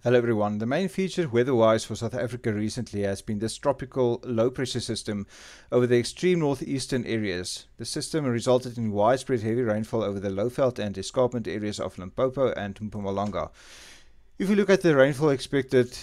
Hello everyone. The main feature weather-wise for South Africa recently has been this tropical low-pressure system over the extreme northeastern areas. The system resulted in widespread heavy rainfall over the Lowveld and escarpment areas of Limpopo and Mpumalanga. If we look at the rainfall expected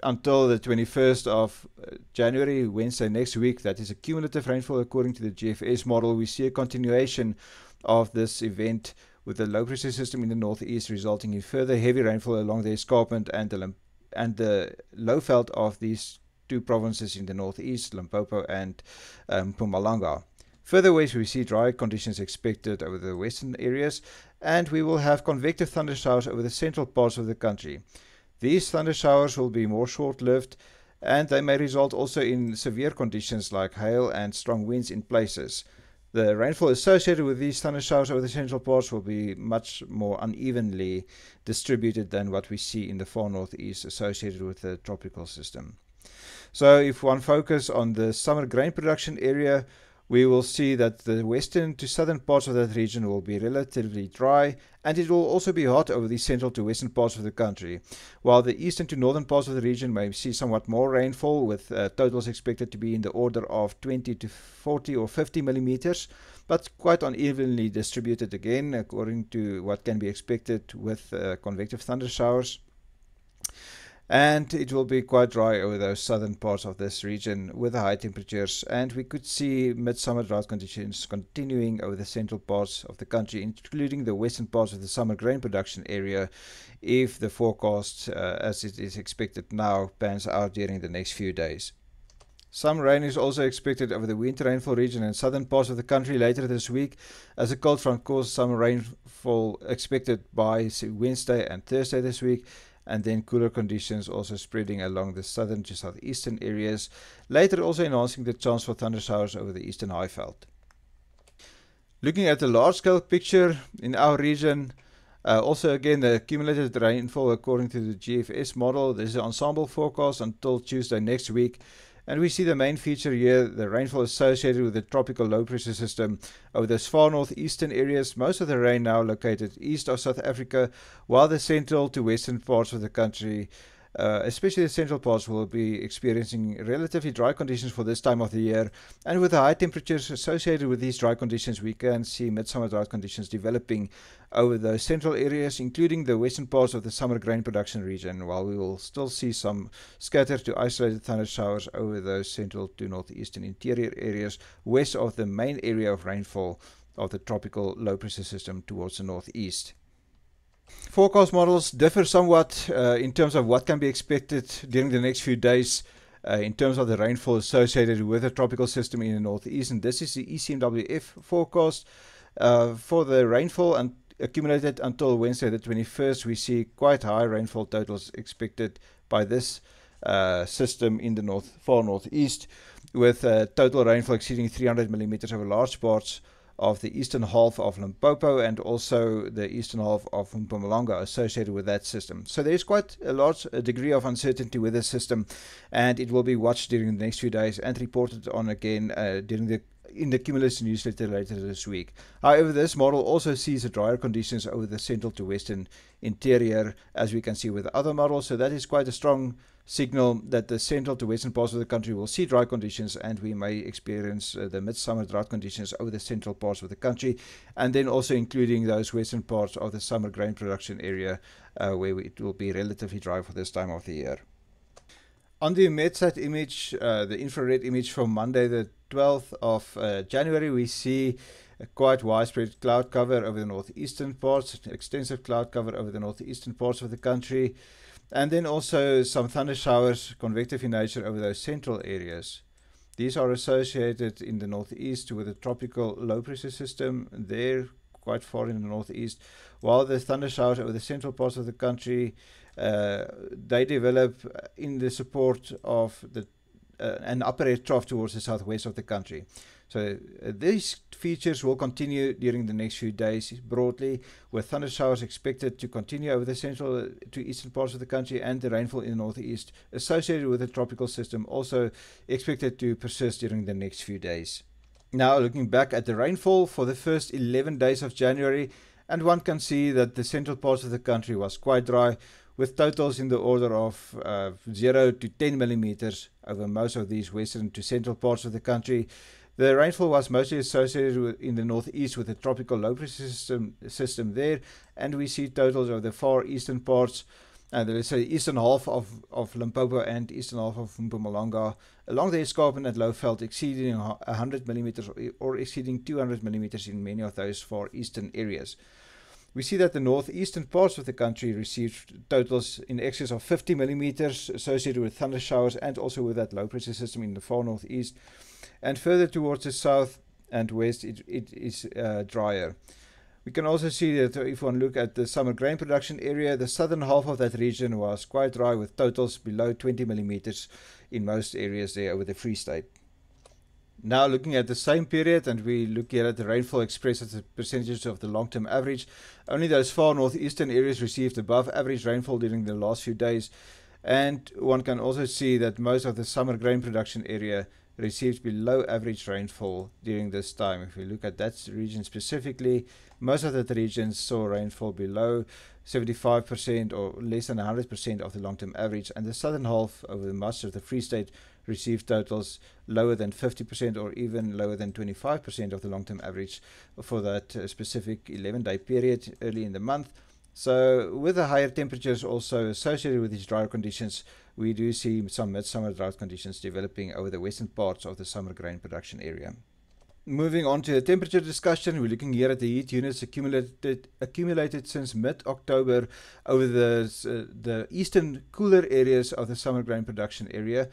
until the 21st of January, Wednesday next week, that is a cumulative rainfall according to the GFS model, we see a continuation of this event with the low pressure system in the northeast resulting in further heavy rainfall along the escarpment and the Lowveld of these two provinces in the northeast, Limpopo and Mpumalanga. Further west, we see dry conditions expected over the western areas, and we will have convective thunder showers over the central parts of the country. These thunder showers will be more short-lived, and they may result also in severe conditions like hail and strong winds in places. The rainfall associated with these thunder showers over the central parts will be much more unevenly distributed than what we see in the far northeast associated with the tropical system. So if one focus on the summer grain production area, we will see that the western to southern parts of that region will be relatively dry, and it will also be hot over the central to western parts of the country, while the eastern to northern parts of the region may see somewhat more rainfall, with totals expected to be in the order of 20 to 40 or 50 millimeters, but quite unevenly distributed again according to what can be expected with convective thunder showers. And it will be quite dry over those southern parts of this region with high temperatures, and we could see midsummer drought conditions continuing over the central parts of the country, including the western parts of the summer grain production area, if the forecast as it is expected now pans out during the next few days. Some rain is also expected over the winter rainfall region and southern parts of the country later this week, as a cold front caused some rainfall expected by Wednesday and Thursday this week, and then cooler conditions also spreading along the southern to southeastern areas, later also enhancing the chance for thunder showers over the eastern Highveld. Looking at the large-scale picture in our region, also again the accumulated rainfall according to the GFS model. This is an ensemble forecast until Tuesday next week. And we see the main feature here, the rainfall associated with the tropical low pressure system over those far northeastern areas. Most of the rain now located east of South Africa, while the central to western parts of the country, especially the central parts, will be experiencing relatively dry conditions for this time of the year. And with the high temperatures associated with these dry conditions, we can see midsummer drought conditions developing over those central areas, including the western parts of the summer grain production region, while we will still see some scattered to isolated thunder showers over those central to northeastern interior areas west of the main area of rainfall of the tropical low pressure system towards the northeast. Forecast models differ somewhat in terms of what can be expected during the next few days in terms of the rainfall associated with the tropical system in the northeast, and this is the ECMWF forecast for the rainfall and accumulated until Wednesday the 21st. We see quite high rainfall totals expected by this system in the far northeast, with total rainfall exceeding 300 millimeters over large parts of the eastern half of Limpopo and also the eastern half of Mpumalanga associated with that system. So there is quite a large degree of uncertainty with this system, and it will be watched during the next few days and reported on again in the Cumulus newsletter later this week. However, this model also sees drier conditions over the central to western interior, as we can see with other models. So that is quite a strong signal that the central to western parts of the country will see dry conditions, and we may experience the midsummer drought conditions over the central parts of the country, and then also including those western parts of the summer grain production area where it will be relatively dry for this time of the year. On the METSAT image, the infrared image from Monday the 12th of January, we see a quite widespread cloud cover over the northeastern parts, extensive cloud cover over the northeastern parts of the country, and then also some thunder showers, convective in nature, over those central areas. These are associated in the northeast with a tropical low pressure system there quite far in the northeast, while the thunder showers over the central parts of the country, they develop in the support of an upper air trough towards the southwest of the country. So these features will continue during the next few days broadly, with thunder showers expected to continue over the central to eastern parts of the country, and the rainfall in the northeast associated with the tropical system also expected to persist during the next few days. Now looking back at the rainfall for the first 11 days of January, and one can see that the central parts of the country was quite dry, with totals in the order of 0 to 10 millimeters over most of these western to central parts of the country. The rainfall was mostly associated in the northeast with a tropical low pressure system there, and we see totals of the far eastern parts, let's say eastern half of Limpopo and eastern half of Mpumalanga, along the escarpment at Lowveld exceeding 100 millimeters or exceeding 200 millimeters in many of those far eastern areas. We see that the northeastern parts of the country received totals in excess of 50 millimeters associated with thunder showers and also with that low pressure system in the far northeast. And further towards the south and west, it is drier. We can also see that if one look at the summer grain production area, the southern half of that region was quite dry with totals below 20 millimeters in most areas there over the Free State. Now looking at the same period, and we look here at the rainfall expressed as a percentage of the long-term average, only those far northeastern areas received above average rainfall during the last few days, and one can also see that most of the summer grain production area received below average rainfall during this time. If we look at that region specifically, most of the regions saw rainfall below 75% or less than 100% of the long-term average, and the southern half over much of the Free State received totals lower than 50% or even lower than 25% of the long-term average for that specific 11-day period early in the month. So with the higher temperatures also associated with these drier conditions, we do see some midsummer drought conditions developing over the western parts of the summer grain production area. Moving on to the temperature discussion, we're looking here at the heat units accumulated since mid-October over the eastern cooler areas of the summer grain production area.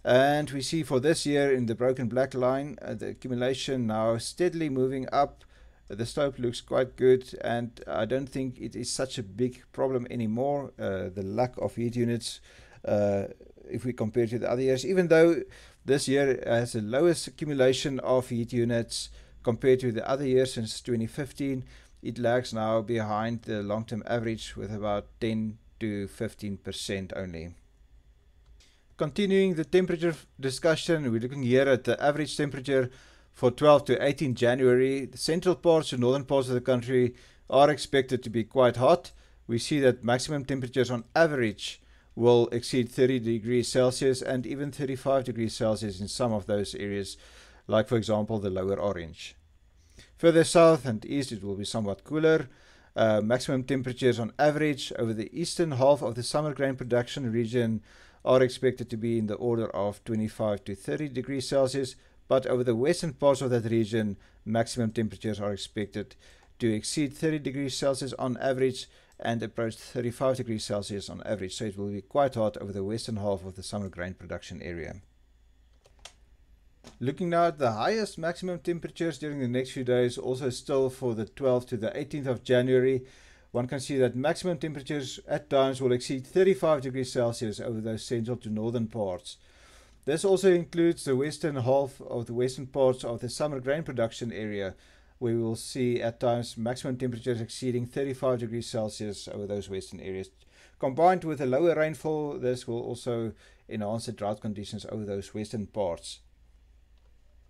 And we see for this year in the broken black line, the accumulation now steadily moving up. The slope looks quite good, and I don't think it is such a big problem anymore, the lack of heat units, if we compare to the other years, even though this year has the lowest accumulation of heat units compared to the other years since 2015. It lags now behind the long-term average with about 10 to 15% only. Continuing the temperature discussion, we're looking here at the average temperature for 12 to 18 January. The central parts and northern parts of the country are expected to be quite hot. We see that maximum temperatures on average will exceed 30 degrees Celsius and even 35 degrees Celsius in some of those areas, like for example the lower Orange. Further south and east it will be somewhat cooler. Maximum temperatures on average over the eastern half of the summer grain production region are expected to be in the order of 25 to 30 degrees Celsius, but over the western parts of that region, maximum temperatures are expected to exceed 30 degrees Celsius on average and approach 35 degrees Celsius on average. So it will be quite hot over the western half of the summer grain production area. Looking now at the highest maximum temperatures during the next few days, also still for the 12th to the 18th of January, one can see that maximum temperatures at times will exceed 35 degrees Celsius over those central to northern parts. This also includes the western half of the western parts of the summer grain production area, where we will see at times maximum temperatures exceeding 35 degrees Celsius over those western areas. Combined with the lower rainfall, this will also enhance the drought conditions over those western parts.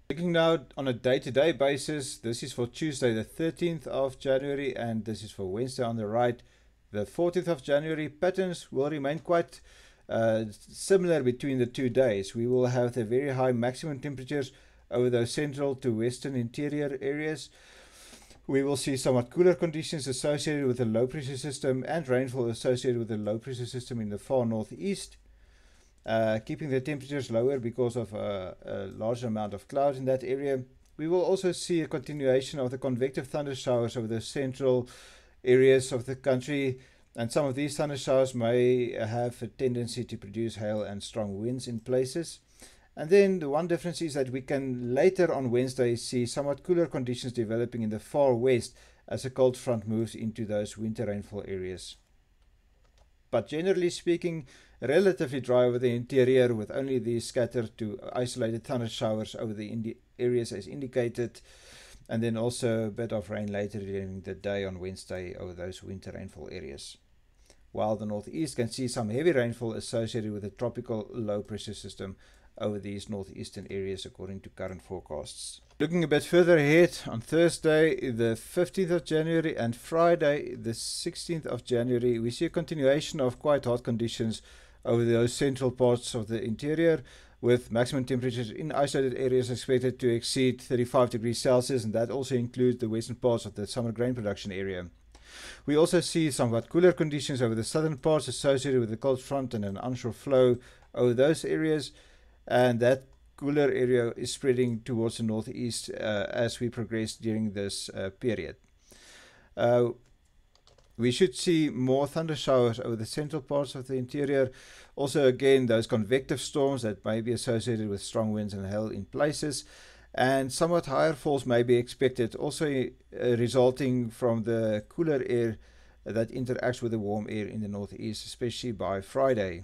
Looking now on a day-to-day basis, this is for Tuesday the 13th of January and this is for Wednesday on the right, the 14th of January. Patterns will remain quite similar between the 2 days. We will have the very high maximum temperatures over those central to western interior areas. We will see somewhat cooler conditions associated with the low pressure system and rainfall associated with the low pressure system in the far northeast. Keeping the temperatures lower because of a large amount of clouds in that area. We will also see a continuation of the convective thunder showers over the central areas of the country, and some of these thunder showers may have a tendency to produce hail and strong winds in places. And then the one difference is that we can later on Wednesday see somewhat cooler conditions developing in the far west as a cold front moves into those winter rainfall areas. But generally speaking, relatively dry over the interior with only these scattered to isolated thunder showers over the areas as indicated, and then also a bit of rain later during the day on Wednesday over those winter rainfall areas. While the northeast can see some heavy rainfall associated with a tropical low pressure system over these northeastern areas according to current forecasts. Looking a bit further ahead, on Thursday the 15th of January and Friday the 16th of January, we see a continuation of quite hot conditions over those central parts of the interior, with maximum temperatures in isolated areas expected to exceed 35 degrees Celsius, and that also includes the western parts of the summer grain production area. We also see somewhat cooler conditions over the southern parts associated with the cold front and an onshore flow over those areas, and that cooler area is spreading towards the northeast as we progress during this period. We should see more thunder showers over the central parts of the interior. Also, again, those convective storms that may be associated with strong winds and hail in places. And somewhat higher falls may be expected, also resulting from the cooler air that interacts with the warm air in the northeast, especially by Friday.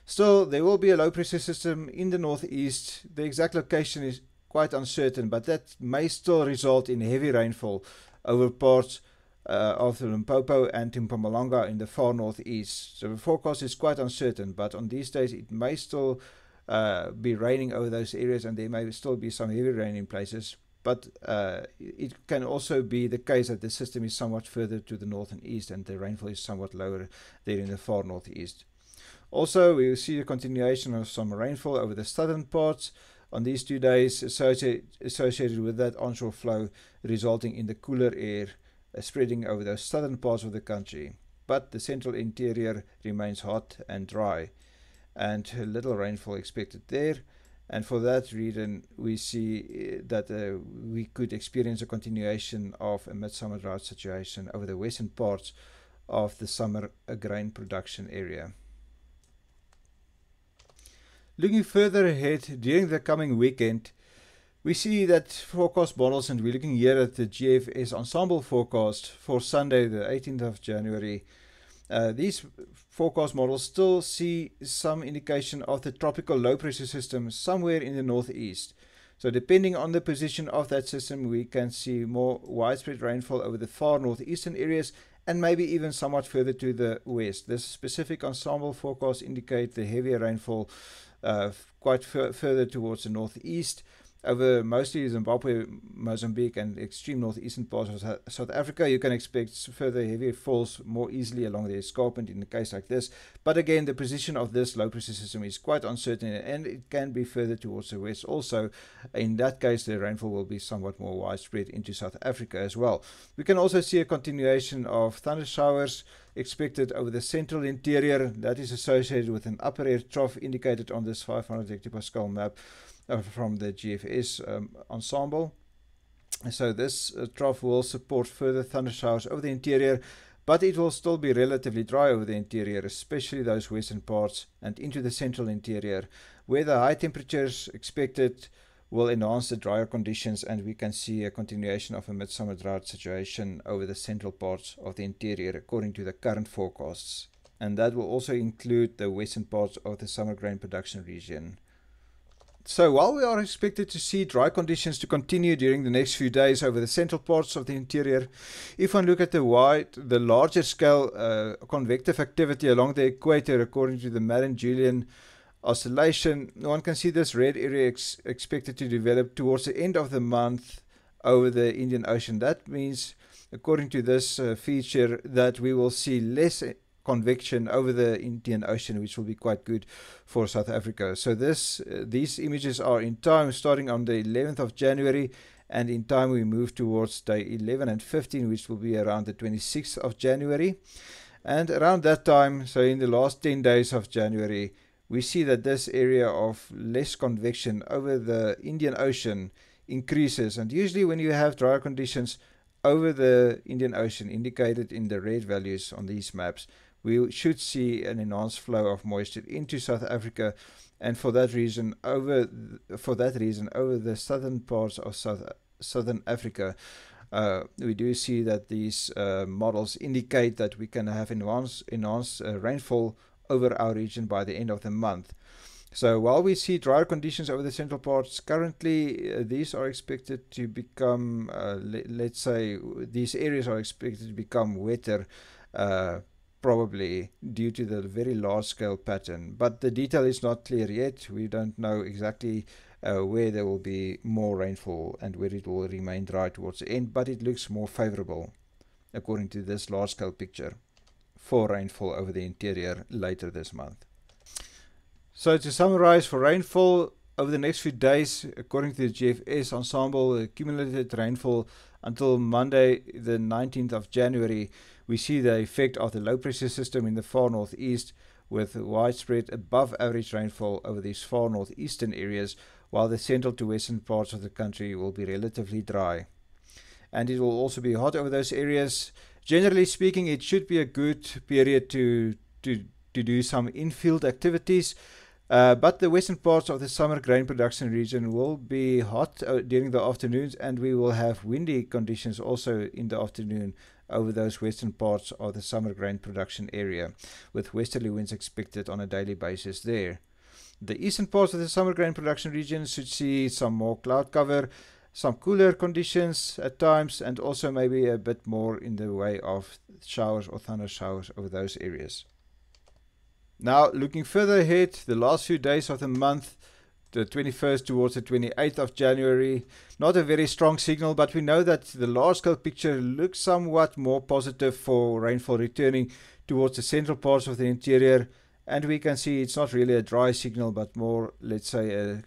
Still, there will be a low pressure system in the northeast. The exact location is quite uncertain, but that may still result in heavy rainfall over parts of the Limpopo and Mpumalanga in the far northeast. So the forecast is quite uncertain, but on these days it may still be raining over those areas, and there may still be some heavy rain in places. But it can also be the case that the system is somewhat further to the north and east, and the rainfall is somewhat lower there in the far northeast. Also, we will see a continuation of some rainfall over the southern parts on these 2 days associated with that onshore flow, resulting in the cooler air spreading over those southern parts of the country. But the central interior remains hot and dry, and little rainfall expected there. And for that reason, we see that we could experience a continuation of a midsummer drought situation over the western parts of the summer grain production area. Looking further ahead, during the coming weekend, we see that forecast models, and we're looking here at the GFS ensemble forecast for Sunday, the 18th of January. These forecast models still see some indication of the tropical low pressure system somewhere in the northeast. So depending on the position of that system, we can see more widespread rainfall over the far northeastern areas, and maybe even somewhat further to the west. This specific ensemble forecast indicate the heavier rainfall quite further towards the northeast, over mostly Zimbabwe, Mozambique, and extreme northeastern parts of South Africa. You can expect further heavier falls more easily along the escarpment in a case like this. But again, the position of this low pressure system is quite uncertain, and it can be further towards the west also. In that case, the rainfall will be somewhat more widespread into South Africa as well. We can also see a continuation of thunder showers expected over the central interior. That is associated with an upper air trough indicated on this 500 hectopascal map from the GFS ensemble. So this trough will support further thunder showers over the interior, but it will still be relatively dry over the interior, especially those western parts and into the central interior, where the high temperatures expected will enhance the drier conditions, and we can see a continuation of a midsummer drought situation over the central parts of the interior according to the current forecasts. And that will also include the western parts of the summer grain production region. So while we are expected to see dry conditions to continue during the next few days over the central parts of the interior, if one look at the larger scale convective activity along the equator according to the Madden-Julian oscillation, one can see this red area expected to develop towards the end of the month over the Indian Ocean. That means, according to this feature, that we will see less convection over the Indian Ocean, which will be quite good for South Africa. So these images are in time starting on the 11th of January, and in time we move towards day 11 and 15, which will be around the 26th of January. And around that time, so in the last 10 days of January, we see that this area of less convection over the Indian Ocean increases. And usually when you have drier conditions over the Indian Ocean, indicated in the red values on these maps, we should see an enhanced flow of moisture into South Africa, and for that reason, over the southern parts of southern Africa, we do see that these models indicate that we can have enhanced rainfall over our region by the end of the month. So while we see drier conditions over the central parts currently, these are expected to become, let's say, these areas are expected to become wetter probably due to the very large-scale pattern. But the detail is not clear yet. We don't know exactly where there will be more rainfall and where it will remain dry towards the end, but it looks more favorable according to this large-scale picture for rainfall over the interior later this month. So to summarize, for rainfall over the next few days, according to the GFS ensemble, the cumulative rainfall until Monday the 19th of January, we see the effect of the low pressure system in the far northeast with widespread above average rainfall over these far northeastern areas, while the central to western parts of the country will be relatively dry. And it will also be hot over those areas. Generally speaking, it should be a good period to do some in-field activities. But the western parts of the summer grain production region will be hot during the afternoons, and we will have windy conditions also in the afternoon over those western parts of the summer grain production area, with westerly winds expected on a daily basis there. The eastern parts of the summer grain production region should see some more cloud cover, some cooler conditions at times, and also maybe a bit more in the way of showers or thunder showers over those areas. Now, looking further ahead, the last few days of the month, the 21st towards the 28th of January, not a very strong signal, but we know that the large-scale picture looks somewhat more positive for rainfall returning towards the central parts of the interior, and we can see it's not really a dry signal, but more, let's say,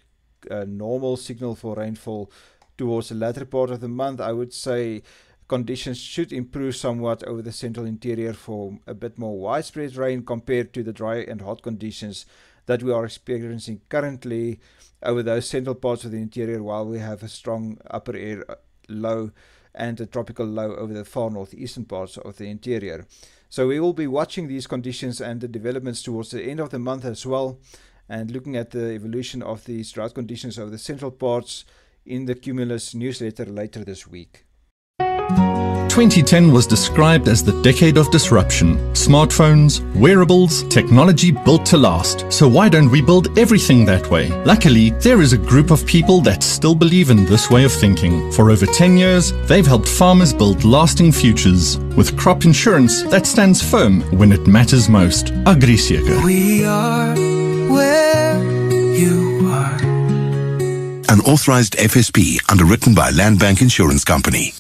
a normal signal for rainfall towards the latter part of the month. I would say conditions should improve somewhat over the central interior for a bit more widespread rain compared to the dry and hot conditions that we are experiencing currently over those central parts of the interior, while we have a strong upper air low and a tropical low over the far northeastern parts of the interior. So we will be watching these conditions and the developments towards the end of the month as well, and looking at the evolution of these drought conditions over the central parts in the Cumulus newsletter later this week. 2010 was described as the decade of disruption. Smartphones, wearables, technology built to last. So why don't we build everything that way? Luckily, there is a group of people that still believe in this way of thinking. For over 10 years, they've helped farmers build lasting futures with crop insurance that stands firm when it matters most. AgriSeker. We are where you are. An authorized FSP underwritten by Land Bank Insurance Company.